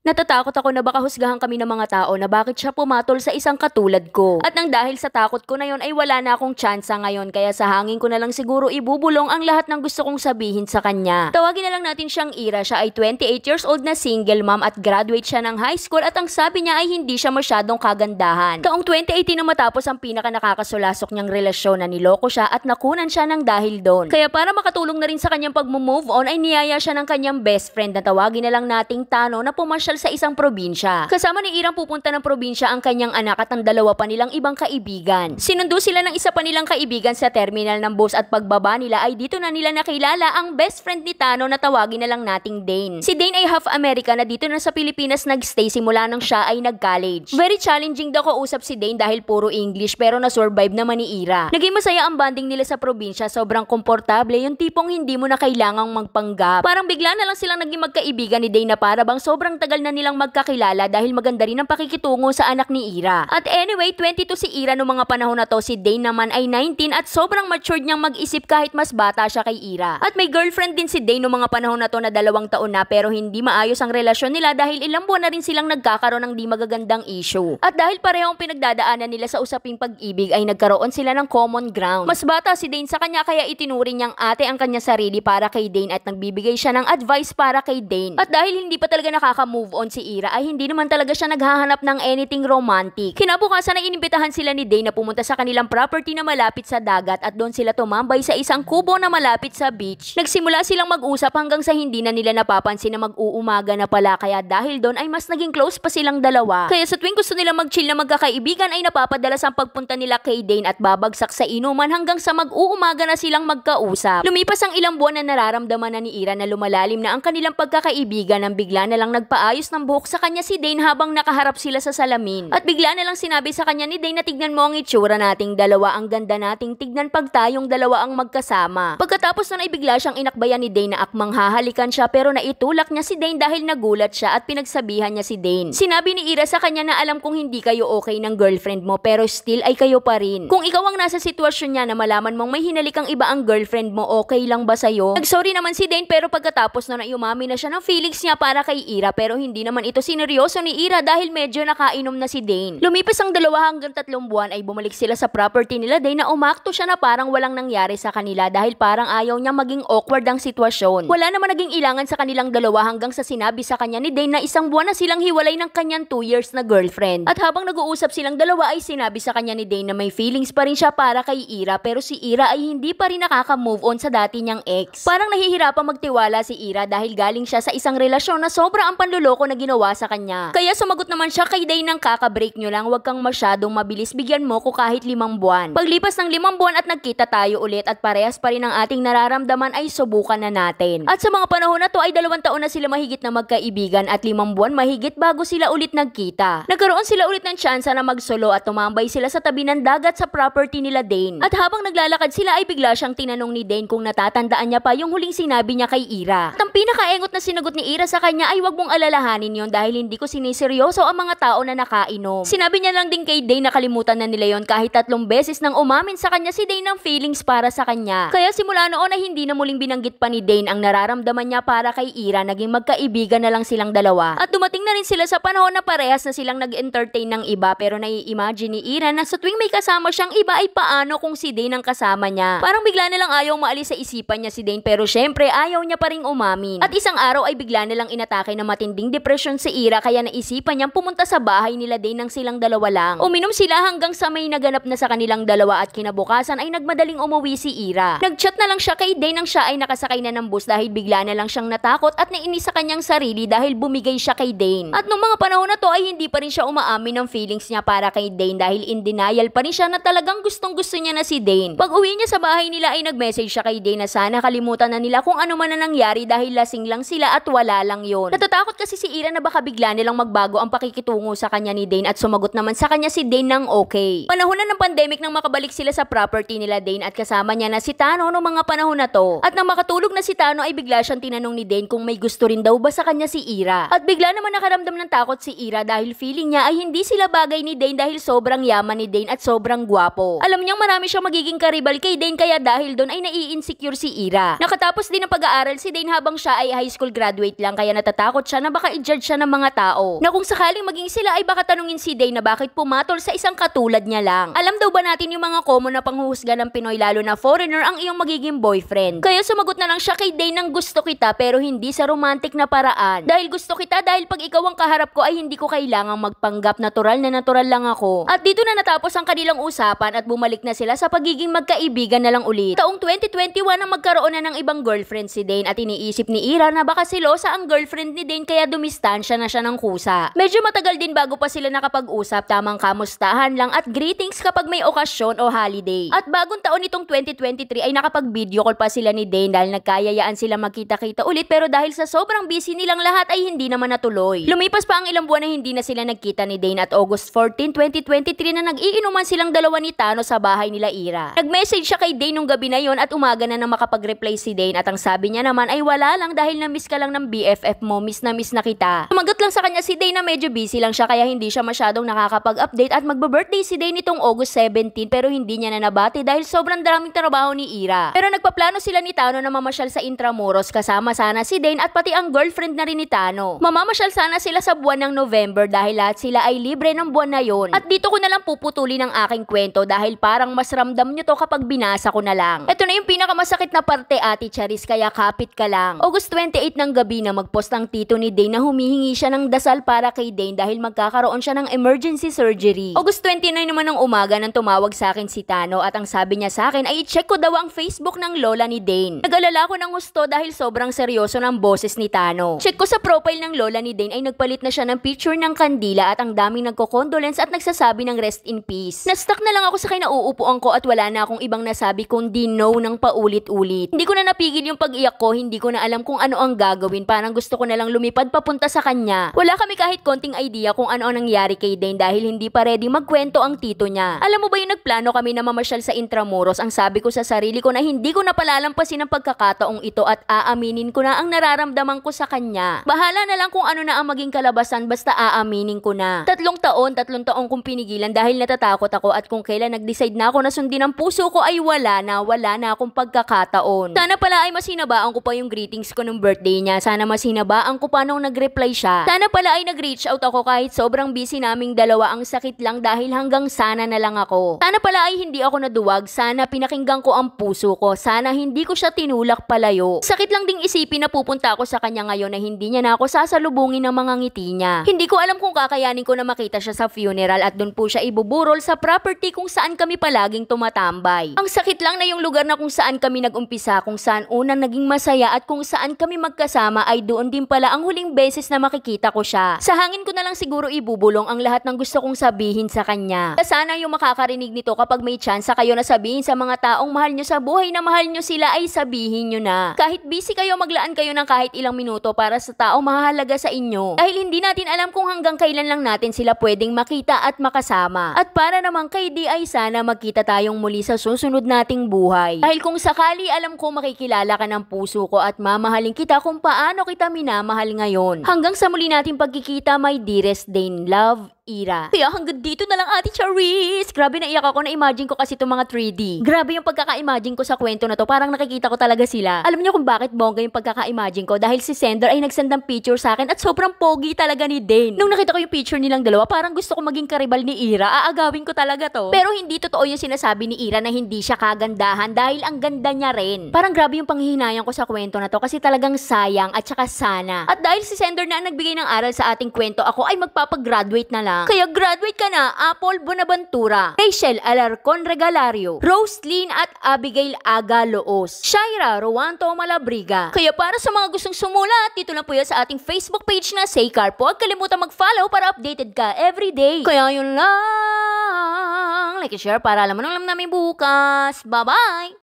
Natatakot ako na baka husgahan kami ng mga tao na bakit siya pumatol sa isang katulad ko. At nang dahil sa takot ko na yon ay wala na akong tsansa ngayon kaya sa hangin ko na lang siguro ibubulong ang lahat ng gusto kong sabihin sa kanya. Tawagin na lang natin siyang Ira. Siya ay 28 years old na single mom at graduate siya ng high school at ang sabi niya ay hindi siya masyadong kagandahan. Taong 2018 na matapos ang pinaka nakakasulasok niyang relasyon na niloko siya at nakunan siya ng dahil doon. Kaya para makatulong na rin sa kanyang pag-move on ay niyaya siya ng kanyang best friend na tawagin na lang nating Tano na pumasyal sa isang probinsya. Kasama ni Irang pupunta ng probinsya ang kanyang anak at ang dalawa pa nilang ibang kaibigan. Sinundo sila ng isa pa nilang kaibigan sa terminal ng bus at pagbaba nila ay dito na nila nakilala ang best friend ni Tano na tawagin na lang nating Dane. Si Dane ay half American na dito na sa Pilipinas nagstay simula nang siya ay nag-college. Very challenging daw kausap si Dane dahil puro English pero na-survive naman ni Ira. Naging masaya ang bonding nila sa probinsya, sobrang komportable, yung tipong hindi mo na kailangang magpanggap. Parang bigla na lang silang naging magkaibigan ni Dane na para bang sobrang tagal na nilang magkakilala dahil maganda rin ang pakikitungo sa anak ni Ira. At anyway, 22 si Ira noong mga panahon na to, si Dane naman ay 19 at sobrang matured niyang mag-isip kahit mas bata siya kay Ira. At may girlfriend din si Dane noong mga panahon na to na 2 taon na pero hindi maayos ang relasyon nila dahil ilang buwan na rin silang nagkakaroon ng di magagandang issue. At dahil parehong pinagdadaanan nila sa usaping pag-ibig ay nagkaroon sila ng common ground. Mas bata si Dane sa kanya kaya itinuring niyang ate ang kanya sarili para kay Dane at nagbibigay siya ng advice para kay Dane. At dahil hindi pa talaga nakaka-move on si Ira ay hindi naman talaga siya naghahanap ng anything romantic. Kinabukasan ay inimbitahan sila ni Dane na pumunta sa kanilang property na malapit sa dagat at doon sila tumambay sa isang kubo na malapit sa beach. Nagsimula silang mag-usap hanggang sa hindi na nila napapansin na mag-uumaga na pala kaya dahil doon ay mas naging close pa silang dalawa. Kaya sa tuwing gusto nila mag-chill na magkakaibigan ay napapadalas ang pagpunta nila kay Dane at babagsak sa inuman hanggang sa mag-uumaga na silang magkausap. Lumipas ang ilang buwan na nararamdaman na ni Ira na lumalalim na ang kanilang pagkakaibigan nang bigla na lang nagpaayos ng buhok sa kanya si Dane habang nakaharap sila sa salamin. At bigla na lang sinabi sa kanya ni Dane na tignan mo ang itsura nating dalawa, ang ganda nating tignan pag tayong dalawa ang magkasama. Pagkatapos nun ay bigla siyang inakbayan ni Dane na akmang hahalikan siya pero naitulak niya si Dane dahil nagulat siya at pinagsabihan niya si Dane. Sinabi ni Ira sa kanya na alam kong hindi kayo okay ng girlfriend mo pero still ay kayo pa rin. Kung ikaw ang nasa sitwasyon niya na malaman mong may hinalikang iba ang girlfriend mo, okay lang ba sa'yo? Nagsorry naman si Dane pero pagkatapos nun ay umami na siya ng feelings niya para kay Ira pero hindi naman ito sineryoso ni Ira dahil medyo nakainom na si Dane. Lumipas ang 2 hanggang 3 buwan ay bumalik sila sa property nila Dane na umakto siya na parang walang nangyari sa kanila dahil parang ayaw niya maging awkward ang sitwasyon. Wala naman naging ilangan sa kanilang dalawa hanggang sa sinabi sa kanya ni Dane na 1 buwan na silang hiwalay ng kanyang 2 years na girlfriend. At habang nag-uusap silang dalawa ay sinabi sa kanya ni Dane na may feelings pa rin siya para kay Ira pero si Ira ay hindi pa rin nakaka-move on sa dati niyang ex. Parang nahihirapang magtiwala si Ira dahil galing siya sa isang relasyon na sobra ang panluloko na ginawa sa kanya. Kaya sumagot naman siya kay Dane ng kaka-break nyo lang, wag kang masyadong mabilis, bigyan mo ko kahit 5 buwan. Paglipas ng 5 buwan at nagkita tayo ulit at parehas pa rin ang ating nararamdaman ay subukan na natin. At sa mga panahon na to ay 2 taon na sila mahigit na magkaibigan at 5 buwan mahigit bago sila ulit nagkita. Nagkaroon sila ulit ng tsansa na magsolo at tumambay sila sa tabi ng dagat sa property nila Dane. At habang naglalakad sila ay bigla siyang tinanong ni Dane kung natatandaan niya pa yung huling sinabi niya kay Ira. At ang pinakaengot na sinagot ni Ira sa kanya ay wag mong alalahanin yon dahil hindi ko siniseryoso ang mga tao na nakainom. Sinabi niya lang din kay Dane na kalimutan na nila yon kahit 3 beses nang umamin sa kanya si Dane ng feelings para sa kanya. Kaya simula noon ay hindi na muling binanggit pa ni Dane ang nararamdaman niya para kay Ira, naging magkaibigan na lang silang dalawa. At dumating na rin sila sa panahon na parehas na silang nag-entertain ng iba pero nai-imagine ni Ira na sa tuwing may kasama siyang iba ay paano kung si Dane ang kasama niya. Parang bigla na lang ayaw maalis sa isipan niya si Dane pero syempre ayaw niya pa ring umamin. At isang araw ay bigla na lang inatake ng matinding depression si Ira kaya naisipan niyang pumunta sa bahay nila Dane nang silang dalawa lang. Uminom sila hanggang sa may naganap na sa kanilang dalawa at kinabukasan ay nagmadaling umuwi si Ira. Nagchat na lang siya kay Dane nang siya ay nakasakay na ng bus dahil bigla na lang siyang natakot at nainis sa kanyang sarili dahil bumigay siya kay Dane. At nung mga panahon na to ay hindi pa rin siya umaamin ng feelings niya para kay Dane dahil in denial pa rin siya na talagang gustong gusto niya na si Dane. Pag uwi niya sa bahay nila ay nag-message siya kay Dane na sana kalimutan na nila kung ano man na nangyari dahil lasing lang sila at wala lang yon. Natatakot kasi si Ira na baka bigla nilang magbago ang pakikitungo sa kanya ni Dane at sumagot naman sa kanya si Dane ng okay. Panahon na ng pandemic nang makabalik sila sa property nila Dane at kasama niya na si Tano noong mga panahon na to. At nang makatulog na si Tano ay bigla siyang tinanong ni Dane kung may gusto rin daw ba sa kanya si Ira. At bigla naman nakaramdam ng takot si Ira dahil feeling niya ay hindi sila bagay ni Dane dahil sobrang yaman ni Dane at sobrang gwapo. Alam niyang marami siyang magiging karibal kay Dane kaya dahil doon ay nai-insecure si Ira. Nakatapos din ng pag-aaral si Dane habang siya ay high school graduate lang kaya natatakot siya na baka baka i-judge siya ng mga tao. Na kung sakaling maging sila ay baka tanungin si Dane na bakit pumatol sa isang katulad niya lang. Alam daw ba natin yung mga common na panghuhusga ng Pinoy lalo na foreigner ang iyong magiging boyfriend. Kaya sumagot na lang siya kay Dane ng gusto kita pero hindi sa romantic na paraan. Dahil gusto kita dahil pag ikaw ang kaharap ko ay hindi ko kailangang magpanggap, natural na natural lang ako. At dito na natapos ang kanilang usapan at bumalik na sila sa pagiging magkaibigan na lang ulit. Taong 2021 ang magkaroon na ng ibang girlfriend si Dane at iniisip ni Ira na baka silosa ang girlfriend ni Dane kaya dumistansya na siya ng kusa. Medyo matagal din bago pa sila nakapag-usap, tamang kamustahan lang at greetings kapag may okasyon o holiday. At bagong taon nitong 2023 ay nakapag-video call pa sila ni Dane dahil nagkayayaan sila magkita-kita ulit pero dahil sa sobrang busy nilang lahat ay hindi naman natuloy. Lumipas pa ang ilang buwan na hindi na sila nagkita ni Dane at August 14, 2023 na nag-iinuman silang dalawa ni Tano sa bahay nila Ira. Nag-message siya kay Dane nung gabi na yon at umaga na nang makapag-reply si Dane at ang sabi niya naman ay wala lang dahil na-miss ka lang ng BFF mo, miss na kita. Sumagot lang sa kanya si Dane na medyo busy lang siya kaya hindi siya masyadong nakakapag-update at magbe-birthday si Dane nitong August 17 pero hindi niya na nabati dahil sobrang daming trabaho ni Ira. Pero nagpaplano sila ni Tano na mamasyal sa Intramuros kasama sana si Dane at pati ang girlfriend na rin ni Tano. Mamamasyal sana sila sa buwan ng November dahil lahat sila ay libre ng buwan na yon. At dito ko na lang puputulin ang aking kwento dahil parang mas ramdam nyo to kapag binasa ko na lang. Ito na yung pinakamasakit na parte, Ate Charis, kaya kapit ka lang. August 28 ng gabi na magpost ang tito ni Dane na humihingi siya ng dasal para kay Dane dahil magkakaroon siya ng emergency surgery. August 29 naman ng umaga nang tumawag sa akin si Tano at ang sabi niya sa akin ay i-check ko daw ang Facebook ng lola ni Dane. Nag-alala ko ng husto dahil sobrang seryoso ng boses ni Tano. Check ko sa profile ng lola ni Dane ay nagpalit na siya ng picture ng kandila at ang daming nagko-condolence at nagsasabi ng rest in peace. Na-stuck na lang ako sa kinauupuan ko at wala na akong ibang nasabi kundi no ng paulit-ulit. Hindi ko na napigil yung pag-iyak ko, hindi ko na alam kung ano ang gagawin, parang gusto ko na lang lumipad papunta sa kanya. Wala kami kahit konting idea kung ano ang nangyari kay Dane dahil hindi pa ready magkwento ang tito niya. Alam mo ba yung nagplano kami na mamasyal sa Intramuros, ang sabi ko sa sarili ko na hindi ko na palalampasin ang pagkakataong ito at aaminin ko na ang nararamdaman ko sa kanya. Bahala na lang kung ano na ang maging kalabasan basta aaminin ko na. 3 taon kong pinigilan dahil natatakot ako at kung kailan nag-decide na ako na sundin ang puso ko ay wala na akong pagkakataon. Sana pala ay masinabaan ko pa yung greetings ko nung birthday niya. Sana masinabaan ko pa nung nag-reply siya. Sana pala ay nag-reach out ako kahit sobrang busy naming dalawa, ang sakit lang dahil hanggang sana na lang ako. Sana pala ay hindi ako naduwag. Sana pinakinggan ko ang puso ko. Sana hindi ko siya tinulak palayo. Sakit lang ding isipin na pupunta ako sa kanya ngayon na hindi niya na ako sasalubungin ng mga ngiti niya. Hindi ko alam kung kakayanin ko na makita siya sa funeral at doon po siya ibuburol sa property kung saan kami palaging tumatambay. Ang sakit lang na yung lugar na kung saan kami nag-umpisa, kung saan unang naging masaya at kung saan kami magkasama ay doon din pala ang huling beses na makikita ko siya. Sa hangin ko na lang siguro ibubulong ang lahat ng gusto kong sabihin sa kanya. Sana yung makakarinig nito kapag may chance kayo na sabihin sa mga taong mahal nyo sa buhay na mahal nyo sila ay sabihin nyo na. Kahit busy kayo, maglaan kayo ng kahit ilang minuto para sa taong mahalaga sa inyo. Dahil hindi natin alam kung hanggang kailan lang natin sila pwedeng makita at makasama. At para naman kay Di ay sana magkita tayong muli sa susunod nating buhay. Dahil kung sakali alam ko makikilala ka ng puso ko at mamahalin kita kung paano kita minamahal ngayon. Hanggang sa muli nating pagkikita, my dearest Dane. Love, Ira. Kaya hanggang dito na lang, Ate Charis. Grabe, naiyak ako, na-imagine ko kasi itong mga 3D. Grabe yung pagkaka-imagine ko sa kwento na to. Parang nakikita ko talaga sila. Alam niyo kung bakit bongga yung pagkaka-imagine ko? Dahil si Sender ay nagsend ng picture sa akin at sobrang pogi talaga ni Dane. Nung nakita ko yung picture nilang dalawa, parang gusto ko maging karibal ni Ira. Aagawin ko talaga to. Pero hindi totoo yung sinasabi ni Ira na hindi siya kagandahan dahil ang ganda niya rin. Parang grabe yung panghihinayan ko sa kwento na to kasi talagang sayang at saka sana. At dahil si Sender na ang nagbigay ng aral sa ating kwento, ako ay magpapagraduate na lang. Kaya graduate ka na, Apple Bonaventura, Rachel Alarcon Regalario, Roselyn at Abigail Aga Loos, Shaira Rowanto Malabriga. Kaya para sa mga gustong sumulat, dito lang po yan sa ating Facebook page na Say Carpo. Huwag kalimutan mag-follow para updated ka everyday. Kaya yun lang, like and share para alam mo nang alam namin bukas. Bye-bye!